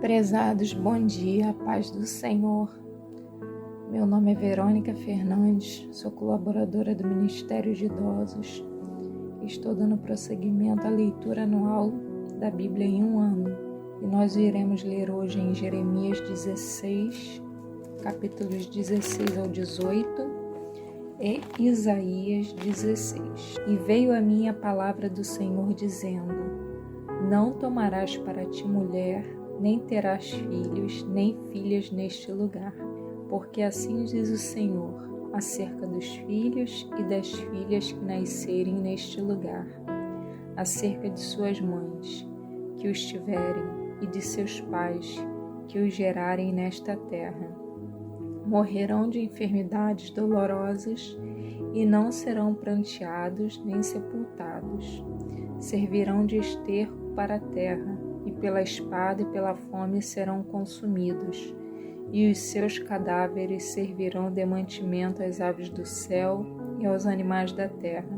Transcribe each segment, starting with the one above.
Prezados, bom dia, a paz do Senhor. Meu nome é Verônica Fernandes, sou colaboradora do Ministério de Idosos. Estou dando prosseguimento à leitura anual da Bíblia em um ano. E nós iremos ler hoje em Jeremias 16, capítulos 16 ao 18 e Isaías 16. E veio a mim a palavra do Senhor dizendo: Não tomarás para ti mulher, nem terás filhos, nem filhas neste lugar, porque assim diz o Senhor, acerca dos filhos e das filhas que nascerem neste lugar, acerca de suas mães, que os tiverem, e de seus pais, que os gerarem nesta terra. Morrerão de enfermidades dolorosas, e não serão pranteados nem sepultados. Servirão de esterco para a terra, e pela espada e pela fome serão consumidos, e os seus cadáveres servirão de mantimento às aves do céu e aos animais da terra.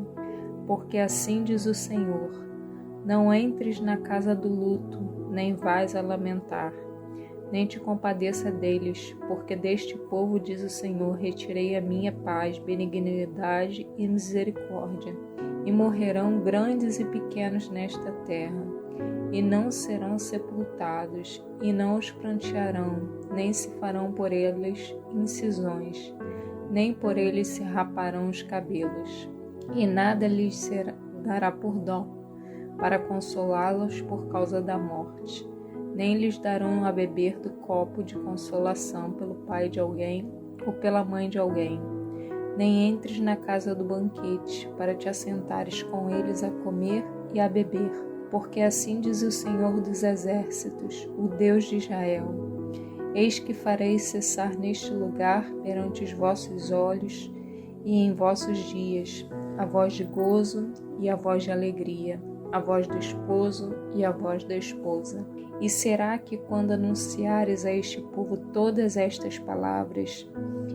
Porque assim diz o Senhor: Não entres na casa do luto, nem vais a lamentar, nem te compadeça deles, porque deste povo, diz o Senhor, retirei a minha paz, benignidade e misericórdia. E morrerão grandes e pequenos nesta terra, e não serão sepultados, e não os prantearão, nem se farão por eles incisões, nem por eles se raparão os cabelos, e nada lhes se dará por dó, para consolá-los por causa da morte, nem lhes darão a beber do copo de consolação pelo pai de alguém ou pela mãe de alguém. Nem entres na casa do banquete, para te assentares com eles a comer e a beber, porque assim diz o Senhor dos Exércitos, o Deus de Israel: Eis que farei cessar neste lugar perante os vossos olhos e em vossos dias a voz de gozo e a voz de alegria, a voz do esposo e a voz da esposa. E será que quando anunciares a este povo todas estas palavras,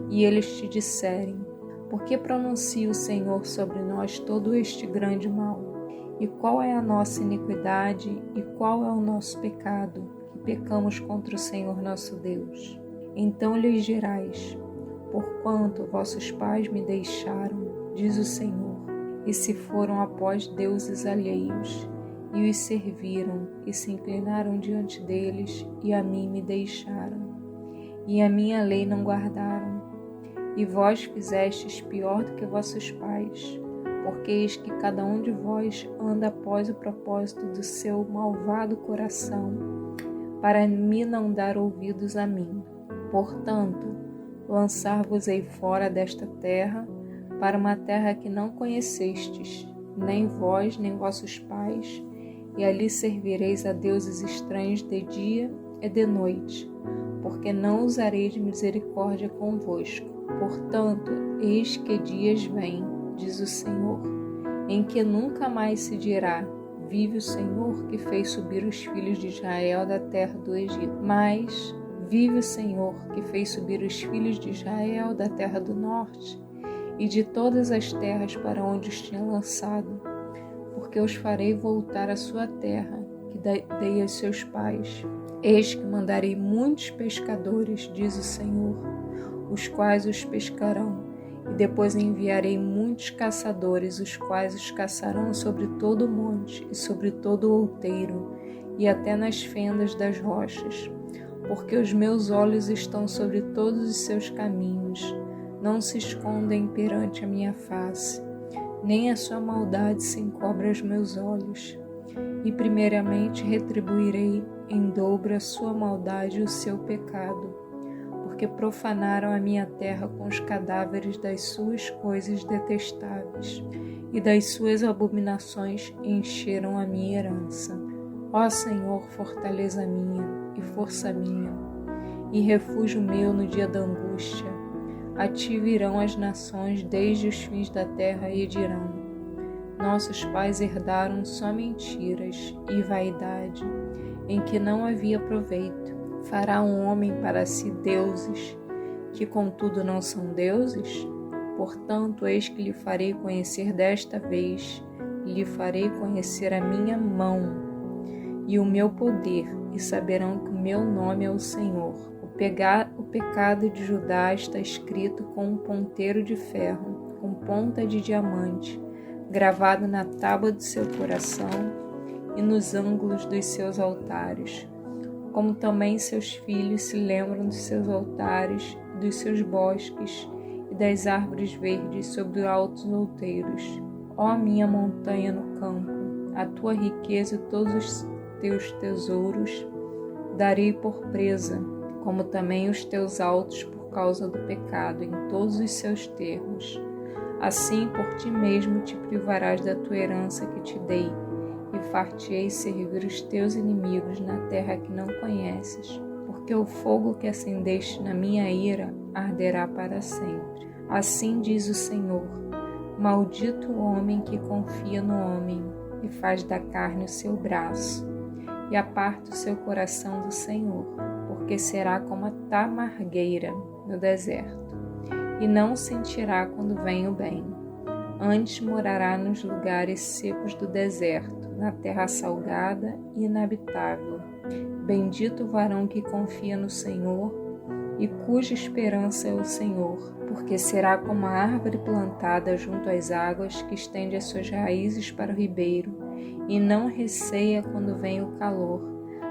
e eles te disserem: Por que pronuncia o Senhor sobre nós todo este grande mal? E qual é a nossa iniquidade e qual é o nosso pecado, que pecamos contra o Senhor nosso Deus? Então lhes dirás: Porquanto vossos pais me deixaram, diz o Senhor, e se foram após deuses alheios, e os serviram, e se inclinaram diante deles, e a mim me deixaram, e a minha lei não guardaram. E vós fizestes pior do que vossos pais, porque eis que cada um de vós anda após o propósito do seu malvado coração, para me não dar ouvidos a mim. Portanto, lançar-vos-ei fora desta terra, para uma terra que não conhecestes, nem vós, nem vossos pais, e ali servireis a deuses estranhos de dia e de noite, porque não usarei de misericórdia convosco. Portanto, eis que dias vêm, diz o Senhor, em que nunca mais se dirá: Vive o Senhor que fez subir os filhos de Israel da terra do Egito. Mas vive o Senhor que fez subir os filhos de Israel da terra do norte e de todas as terras para onde os tinha lançado, porque os farei voltar à sua terra, que dei aos seus pais. Eis que mandarei muitos pescadores, diz o Senhor, os quais os pescarão, e depois enviarei muitos caçadores, os quais os caçarão sobre todo o monte e sobre todo o outeiro, e até nas fendas das rochas, porque os meus olhos estão sobre todos os seus caminhos, não se escondem perante a minha face, nem a sua maldade se encobre aos meus olhos. E primeiramente retribuirei em dobro a sua maldade e o seu pecado, porque profanaram a minha terra com os cadáveres das suas coisas detestáveis, e das suas abominações encheram a minha herança. Ó Senhor, fortaleza minha e força minha, e refúgio meu no dia da angústia, a ti virão as nações desde os fins da terra e dirão: Nossos pais herdaram só mentiras e vaidade, em que não havia proveito. Fará um homem para si deuses, que contudo não são deuses? Portanto, eis que lhe farei conhecer desta vez, lhe farei conhecer a minha mão, e o meu poder, e saberão que o meu nome é o Senhor. O pecado de Judá está escrito com um ponteiro de ferro, com ponta de diamante, gravado na tábua do seu coração e nos ângulos dos seus altares. Como também seus filhos se lembram dos seus altares, dos seus bosques e das árvores verdes sobre os altos outeiros. Ó minha montanha no campo, a tua riqueza e todos os teus tesouros darei por presa, como também os teus altos por causa do pecado, em todos os seus termos. Assim, por ti mesmo te privarás da tua herança que te dei, e far-te-ei servir os teus inimigos na terra que não conheces, porque o fogo que acendeste na minha ira arderá para sempre. Assim diz o Senhor: maldito o homem que confia no homem, e faz da carne o seu braço, e aparta o seu coração do Senhor, porque será como a tamargueira no deserto, e não sentirá quando vem o bem. Antes morará nos lugares secos do deserto, na terra salgada e inabitável. Bendito o varão que confia no Senhor e cuja esperança é o Senhor, porque será como a árvore plantada junto às águas, que estende as suas raízes para o ribeiro, e não receia quando vem o calor,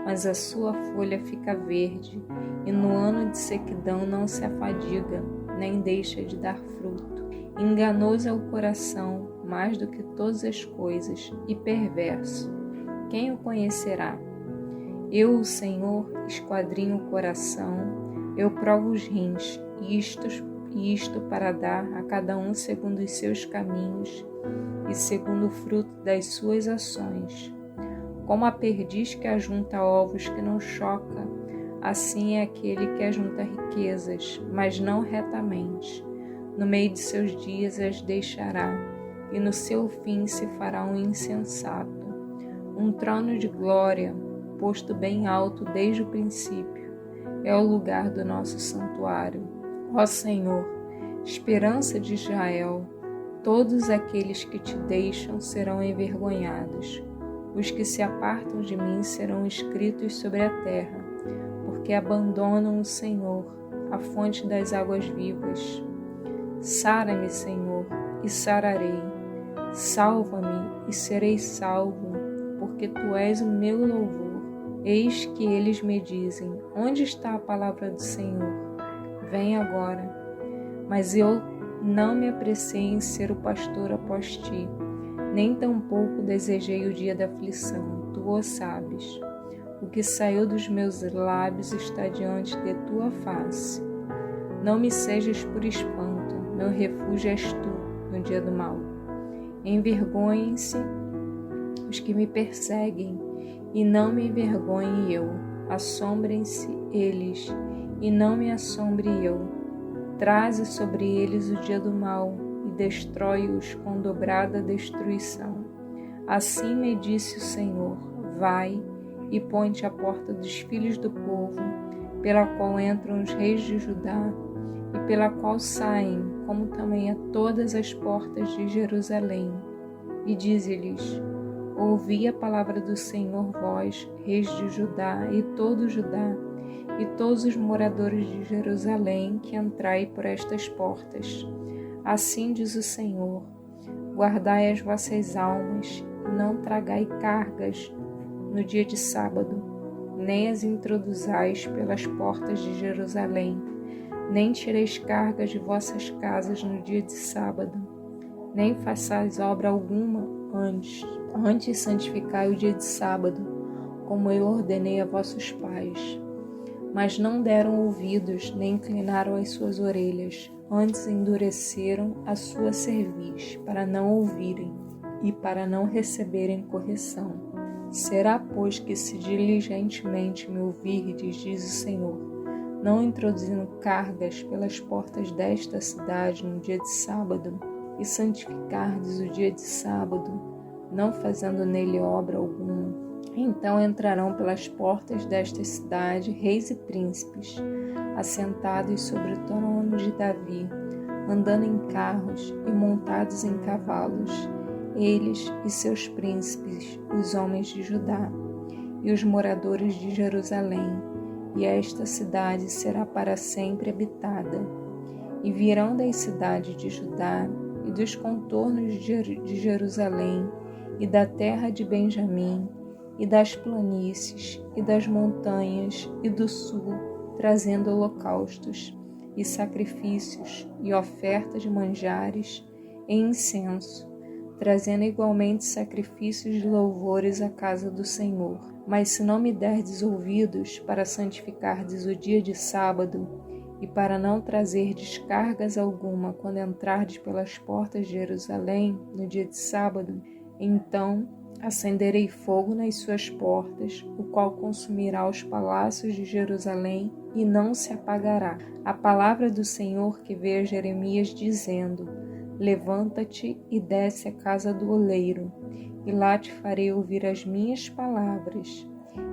mas a sua folha fica verde, e no ano de sequidão não se afadiga, nem deixa de dar fruto. Enganoso é o coração, mais do que todas as coisas, e perverso. Quem o conhecerá? Eu, o Senhor, esquadrinho o coração, eu provo os rins, isto para dar a cada um segundo os seus caminhos e segundo o fruto das suas ações. Como a perdiz que ajunta ovos que não choca, assim é aquele que ajunta riquezas, mas não retamente. No meio de seus dias as deixará, e no seu fim se fará um insensato. Um trono de glória, posto bem alto desde o princípio, é o lugar do nosso santuário. Ó Senhor, esperança de Israel, todos aqueles que te deixam serão envergonhados. Os que se apartam de mim serão escritos sobre a terra, porque abandonam o Senhor, a fonte das águas vivas. Sara-me, Senhor, e sararei. Salva-me e serei salvo, porque tu és o meu louvor. Eis que eles me dizem: onde está a palavra do Senhor? Vem agora. Mas eu não me apressei em ser o pastor após ti, nem tampouco desejei o dia da aflição, tu o sabes. O que saiu dos meus lábios está diante de tua face. Não me sejas por espanto, meu refúgio és tu no dia do mal. Envergonhem-se os que me perseguem, e não me envergonhe eu. Assombrem-se eles, e não me assombre eu. Traze sobre eles o dia do mal, e destrói-os com dobrada destruição. Assim me disse o Senhor: vai e põe-te à porta dos filhos do povo, pela qual entram os reis de Judá, e pela qual saem, como também a todas as portas de Jerusalém. E dize-lhes: ouvi a palavra do Senhor, vós, reis de Judá, e todo Judá, e todos os moradores de Jerusalém, que entrai por estas portas. Assim diz o Senhor: guardai as vossas almas, e não tragai cargas no dia de sábado, nem as introduzais pelas portas de Jerusalém, nem tireis cargas de vossas casas no dia de sábado, nem façais obra alguma antes santificai o dia de sábado, como eu ordenei a vossos pais. Mas não deram ouvidos, nem inclinaram as suas orelhas, antes endureceram a sua cerviz, para não ouvirem e para não receberem correção. Será, pois, que se diligentemente me ouvirdes, diz o Senhor, não introduzindo cargas pelas portas desta cidade no dia de sábado, e santificardes o dia de sábado, não fazendo nele obra alguma, então entrarão pelas portas desta cidade reis e príncipes, assentados sobre o trono de Davi, andando em carros e montados em cavalos, eles e seus príncipes, os homens de Judá. e os moradores de Jerusalém, e esta cidade será para sempre habitada. E virão das cidades de Judá e dos contornos de Jerusalém e da terra de Benjamim e das planícies e das montanhas e do sul, trazendo holocaustos e sacrifícios e ofertas de manjares e incenso, trazendo igualmente sacrifícios de louvores à casa do Senhor. Mas se não me derdes ouvidos para santificardes o dia de sábado, e para não trazer descargas alguma quando entrardes pelas portas de Jerusalém no dia de sábado, então acenderei fogo nas suas portas, o qual consumirá os palácios de Jerusalém e não se apagará. A palavra do Senhor que veio a Jeremias dizendo: Levanta-te e desce à casa do oleiro, e lá te farei ouvir as minhas palavras.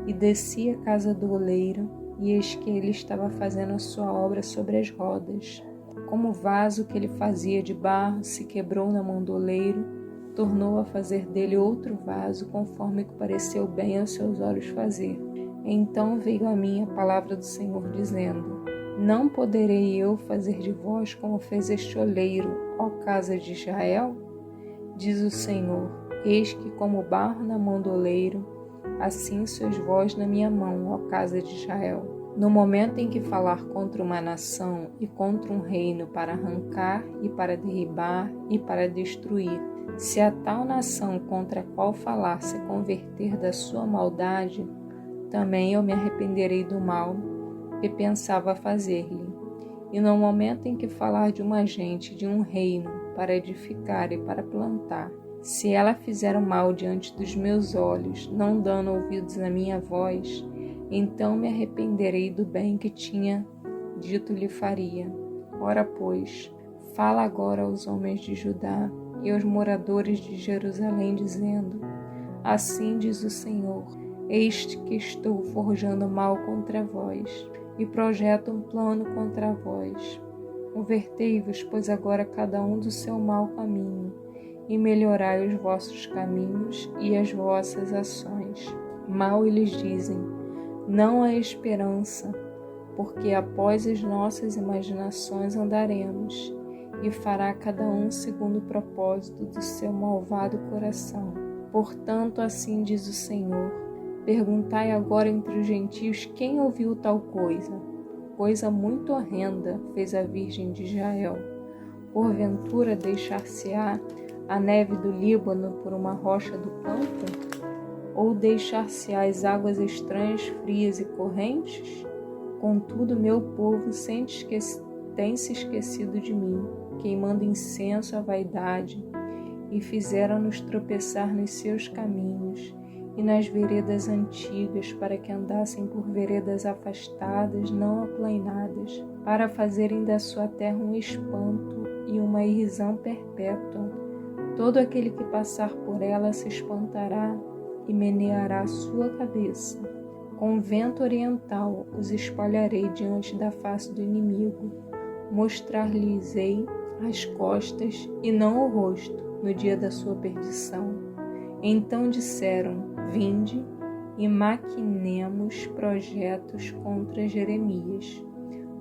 E desci à casa do oleiro, e eis que ele estava fazendo a sua obra sobre as rodas. Como o vaso que ele fazia de barro se quebrou na mão do oleiro, tornou a fazer dele outro vaso, conforme que pareceu bem aos seus olhos fazer. Então veio a mim a palavra do Senhor, dizendo: Não poderei eu fazer de vós como fez este oleiro, ó casa de Israel? Diz o Senhor: Eis que como barro na mão do oleiro, assim sois vós na minha mão, ó casa de Israel. No momento em que falar contra uma nação e contra um reino para arrancar e para derribar e para destruir, se a tal nação contra a qual falar se converter da sua maldade, também eu me arrependerei do mal que pensava fazer-lhe. E no momento em que falar de uma gente, de um reino, para edificar e para plantar, se ela fizer o mal diante dos meus olhos, não dando ouvidos à minha voz, então me arrependerei do bem que tinha dito lhe faria. Ora, pois, fala agora aos homens de Judá e aos moradores de Jerusalém, dizendo: Assim diz o Senhor: Eis que estou forjando mal contra vós, e projeto um plano contra vós. Convertei-vos, pois, agora cada um do seu mau caminho, e melhorai os vossos caminhos e as vossas ações. Mal eles dizem: não há esperança, porque após as nossas imaginações andaremos, e fará cada um segundo o propósito do seu malvado coração. Portanto, assim diz o Senhor: perguntai agora entre os gentios quem ouviu tal coisa. Coisa muito horrenda fez a Virgem de Israel. Porventura deixar-se-á a neve do Líbano por uma rocha do campo? Ou deixar-se-á as águas estranhas, frias e correntes? Contudo, meu povo tem se esquecido de mim, queimando incenso à vaidade, e fizeram-nos tropeçar nos seus caminhos e nas veredas antigas, para que andassem por veredas afastadas, não aplainadas, para fazerem da sua terra um espanto e uma irrisão perpétua. Todo aquele que passar por ela se espantará e meneará sua cabeça. Com vento oriental os espalharei diante da face do inimigo. Mostrar-lhes-ei as costas e não o rosto no dia da sua perdição. Então disseram: vinde e maquinemos projetos contra Jeremias,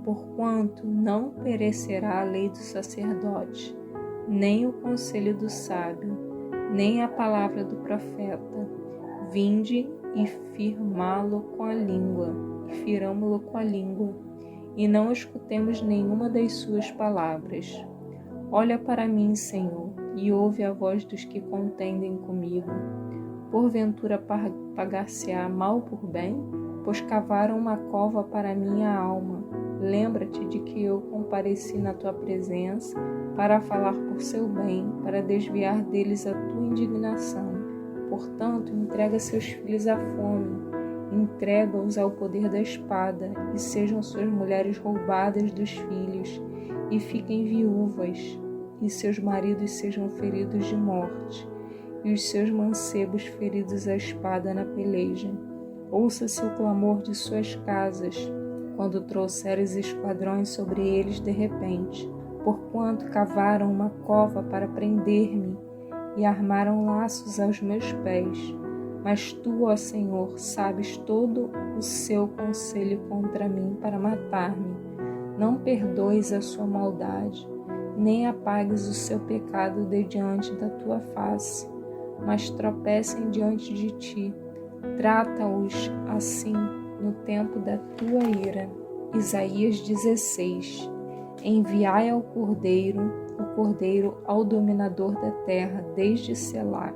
porquanto não perecerá a lei do sacerdote, nem o conselho do sábio, nem a palavra do profeta. Vinde e firmá-lo com a língua, e firamo-lo com a língua, e não escutemos nenhuma das suas palavras. Olha para mim, Senhor, e ouve a voz dos que contendem comigo. Porventura pagar-se-á mal por bem? Pois cavaram uma cova para minha alma. Lembra-te de que eu compareci na tua presença para falar por seu bem, para desviar deles a tua indignação. Portanto, entrega seus filhos à fome, entrega-os ao poder da espada, e sejam suas mulheres roubadas dos filhos, e fiquem viúvas, e seus maridos sejam feridos de morte, e os seus mancebos feridos à espada na peleja. Ouça-se o clamor de suas casas, quando trouxeres esquadrões sobre eles de repente, porquanto cavaram uma cova para prender-me, e armaram laços aos meus pés. Mas tu, ó Senhor, sabes todo o seu conselho contra mim para matar-me. Não perdoes a sua maldade, nem apagues o seu pecado de diante da tua face, mas tropecem diante de ti. Trata-os assim no tempo da tua ira. Isaías 16. Enviai o cordeiro ao dominador da terra, desde Selá,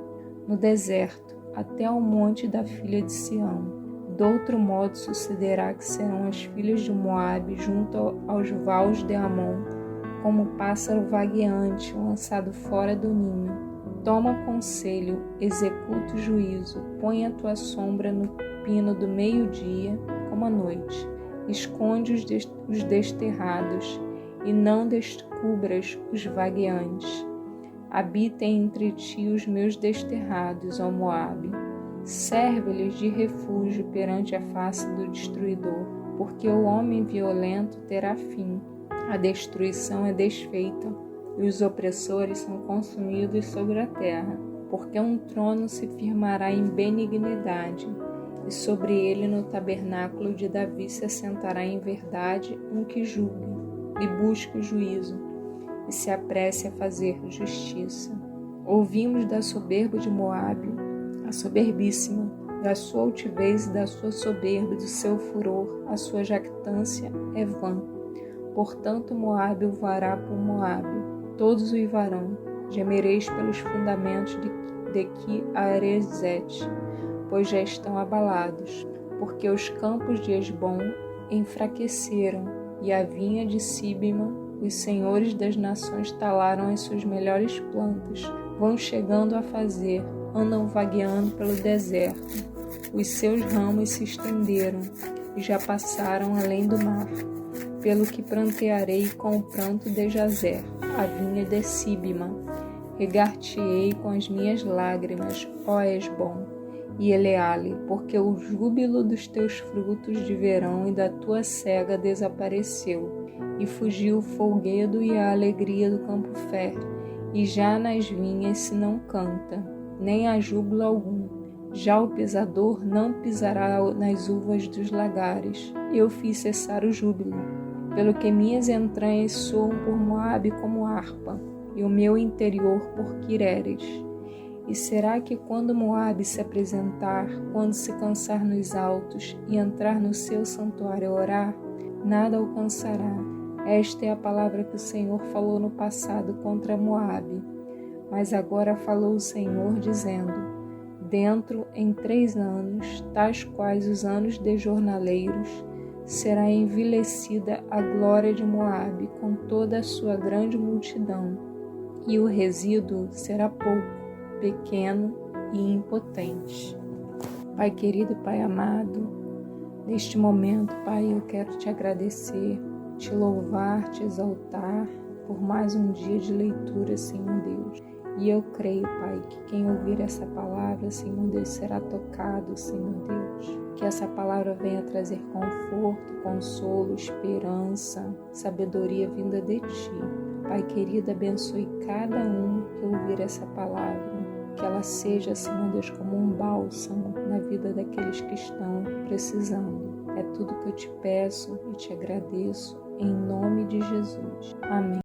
no deserto, até ao monte da filha de Sião. De outro modo sucederá que serão as filhas de Moabe junto aos vales de Amon, como pássaro vagueante lançado fora do ninho. Toma conselho, executa o juízo, põe a tua sombra no pino do meio-dia, como a noite. Esconde os desterrados, e não descubras os vagueantes. Habitem entre ti os meus desterrados, ó Moabe. Serve-lhes de refúgio perante a face do destruidor, porque o homem violento terá fim. A destruição é desfeita, e os opressores são consumidos sobre a terra, porque um trono se firmará em benignidade, e sobre ele no tabernáculo de Davi se assentará em verdade um que julgue, e busque o juízo, e se apresse a fazer justiça. Ouvimos da soberba de Moabe, a soberbíssima, da sua altivez e da sua soberba, do seu furor, a sua jactância é vã. Portanto, Moabe o vará por Moabe, todos o ivarão. Gemereis pelos fundamentos de Qui-Arezete, pois já estão abalados, porque os campos de Esbom enfraqueceram, e a vinha de Sibima, os senhores das nações talaram as suas melhores plantas, vão chegando a fazer, andam vagueando pelo deserto. Os seus ramos se estenderam e já passaram além do mar. Pelo que prantearei com o pranto de Jazer, a vinha de Sibima. Regar-te-ei com as minhas lágrimas, ó Esbom e Eleale, porque o júbilo dos teus frutos de verão e da tua cega desapareceu, e fugiu o folguedo e a alegria do campo fértil, e já nas vinhas se não canta, nem há júbilo algum. Já o pisador não pisará nas uvas dos lagares. Eu fiz cessar o júbilo, pelo que minhas entranhas soam por Moabe como harpa, e o meu interior por Quireres. E será que quando Moabe se apresentar, quando se cansar nos altos e entrar no seu santuário a orar, nada alcançará? Esta é a palavra que o Senhor falou no passado contra Moabe. Mas agora falou o Senhor, dizendo: dentro em 3 anos, tais quais os anos de jornaleiros, será envilecida a glória de Moabe com toda a sua grande multidão, e o resíduo será pouco, pequeno e impotente. Pai querido, Pai amado, neste momento, Pai, eu quero te agradecer, te louvar, te exaltar por mais um dia de leitura, Senhor Deus. E eu creio, Pai, que quem ouvir essa palavra, Senhor Deus, será tocado, Senhor Deus. Que essa palavra venha trazer conforto, consolo, esperança, sabedoria vinda de Ti. Pai querido, abençoe cada um que ouvir essa palavra. Que ela seja, Senhor Deus, como um bálsamo na vida daqueles que estão precisando. É tudo que eu te peço e te agradeço, em nome de Jesus. Amém.